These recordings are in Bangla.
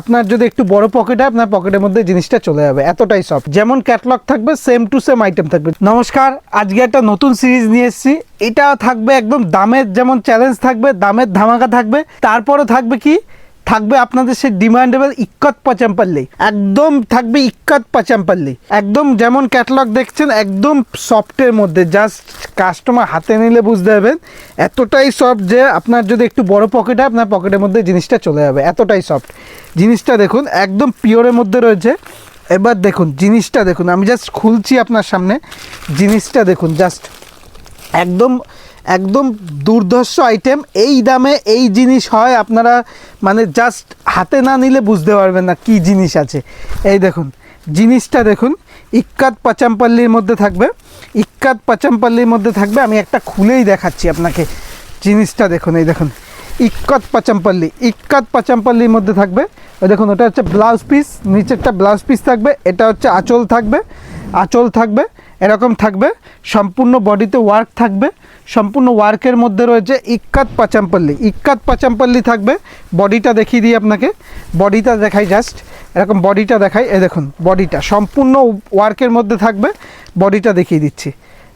আপনার যদি একটু বড় পকেট হয় আপনার পকেটের মধ্যে জিনিসটা চলে যাবে, এতটাই সফট। যেমন ক্যাটালগ থাকবে সেম টু সেম আইটেম থাকবে। নমস্কার, আজকে একটা নতুন সিরিজ নিয়ে এসেছি। এটা থাকবে একদম দামের যেমন চ্যালেঞ্জ থাকবে, দামের ধামাকা থাকবে, তারপরে থাকবে কি থাকবে আপনাদের সেই ডিমান্ডেবল ইক্কত পচাম্পাল্লি, একদম থাকবে ইক্কত পচাম্পাল্লি, একদম যেমন ক্যাটালগ দেখছেন একদম সফটের মধ্যে। জাস্ট কাস্টমার হাতে নিলে বুঝতে পারবেন এতটাই সফট যে আপনার যদি একটু বড় পকেট হয় আপনার পকেটের মধ্যে জিনিসটা চলে যাবে, এতটাই সফট। জিনিসটা দেখুন একদম পিওরের মধ্যে রয়েছে। এবার দেখুন জিনিসটা দেখুন, আমি জাস্ট খুলছি আপনার সামনে, জিনিসটা দেখুন জাস্ট একদম একদম দুর্ধর্ষ আইটেম। এই দামে এই জিনিস হয় আপনারা মানে জাস্ট হাতে না নিলে বুঝতে পারবেন না কি জিনিস আছে। এই দেখুন জিনিসটা দেখুন, ইক্কত পচাম্পাল্লির মধ্যে থাকবে, ইক্কত পচাম্পাল্লির মধ্যে থাকবে। আমি একটা খুলেই দেখাচ্ছি আপনাকে, জিনিসটা দেখুন। এই দেখুন ইক্কত পচাম্পাল্লি, ইক্কত পচাম্পাল্লির মধ্যে থাকবে। ওই দেখুন ওটা হচ্ছে ব্লাউজ পিস, নিচেরটা ব্লাউজ পিস থাকবে, এটা হচ্ছে আঁচল থাকবে, আঁচল থাকবে এরকম থাকবে। সম্পূর্ণ বডিতে ওয়ার্ক থাকবে, সম্পূর্ণ ওয়ার্কের মধ্যে রয়েছে ইক্কত পচাম্পাল্লি, ইক্কত পচাম্পাল্লি থাকবে। বডিটা দেখিয়ে দিই আপনাকে, বডিটা দেখাই জাস্ট এরকম বডিটা দেখাই। এই দেখুন বডিটা সম্পূর্ণ ওয়ার্কের মধ্যে থাকবে, বডিটা দেখিয়ে দিচ্ছি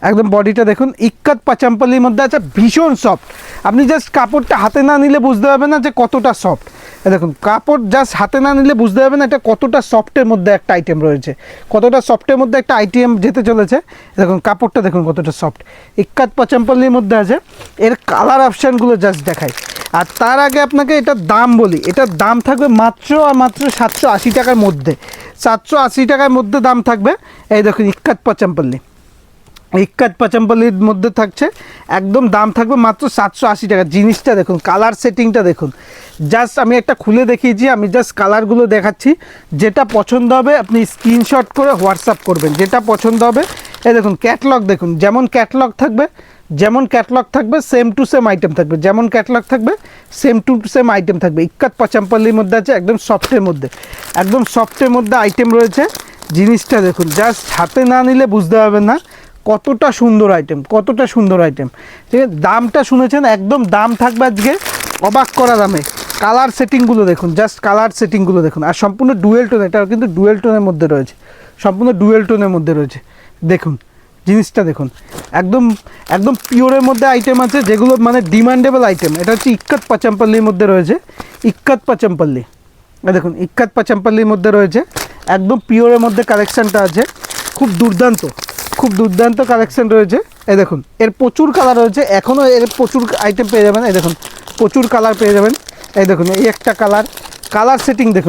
একদম। বডিটা দেখুন ইক্কত পচাম্পাল্লির মধ্যে আছে, ভীষণ সফট। আপনি জাস্ট কাপড়টা হাতে না নিলে বুঝতে পারবেন না যে কতটা সফট। দেখুন কাপড় জাস্ট হাতে না নিলে বুঝতে পারবেন এটা কতটা সফটের মধ্যে একটা আইটেম রয়েছে, কতটা সফটের মধ্যে একটা আইটেম যেতে চলেছে। দেখুন কাপড়টা দেখুন কতটা সফট, ইক্কত পচাম্পাল্লির মধ্যে আছে। এর কালার অপশানগুলো জাস্ট দেখাই। আর তার আগে আপনাকে এটার দাম বলি, এটার দাম থাকবে মাত্র আর মাত্র 780 টাকার মধ্যে, 780 টাকার মধ্যে দাম থাকবে। এই দেখুন ইক্কত পচাম্পাল্লি, ইক্কত পচাম্পাল্লির মধ্যে থাকছে, একদম দাম থাকবে মাত্র 780 টাকা। জিনিসটা দেখুন, কালার সেটিংটা দেখুন, জাস্ট আমি একটা খুলে দেখিয়েছি, আমি জাস্ট কালারগুলো দেখাচ্ছি। যেটা পছন্দ হবে আপনি স্ক্রিনশট করে হোয়াটসঅ্যাপ করবেন, যেটা পছন্দ হবে। এই দেখুন ক্যাটালগ দেখুন, যেমন ক্যাটালগ থাকবে, যেমন ক্যাটালগ থাকবে সেম টু সেম আইটেম থাকবে, যেমন ক্যাটালগ থাকবে সেম টু সেম আইটেম থাকবে। ইক্কত পচাম্পাল্লির মধ্যে আছে, একদম সফটের মধ্যে, একদম সফটের মধ্যে আইটেম রয়েছে। জিনিসটা দেখুন জাস্ট হাতে না নিলে বুঝতে পারবেন না কতটা সুন্দর আইটেম, কতটা সুন্দর আইটেম। ঠিক আছে, দামটা শুনেছেন একদম দাম থাকবে আজকে অবাক করা দামে। কালার সেটিংগুলো দেখুন, জাস্ট কালার সেটিংগুলো দেখুন। আর সম্পূর্ণ ডুয়েল টোন, এটা কিন্তু ডুয়েল টোনের মধ্যে রয়েছে, সম্পূর্ণ ডুয়েল টোনের মধ্যে রয়েছে। দেখুন জিনিসটা দেখুন একদম একদম পিওরের মধ্যে আইটেম আছে, যেগুলো মানে ডিমান্ডেবল আইটেম। এটা হচ্ছে ইক্কত পচাম্পাল্লির মধ্যে রয়েছে, ইক্কত পচাম্পাল্লি। দেখুন ইক্কত পচাম্পাল্লির মধ্যে রয়েছে, একদম পিওরের মধ্যে কালেকশানটা আছে। খুব দুর্দান্ত, খুব দুর্দান্ত কালেকশন রয়েছে। এই দেখুন এর প্রচুর কালার রয়েছে, এখনও এর প্রচুর আইটেম পেয়ে যাবেন। এই দেখুন প্রচুর কালার পেয়ে যাবেন। এই দেখুন এই একটা কালার, কালার সেটিং দেখুন।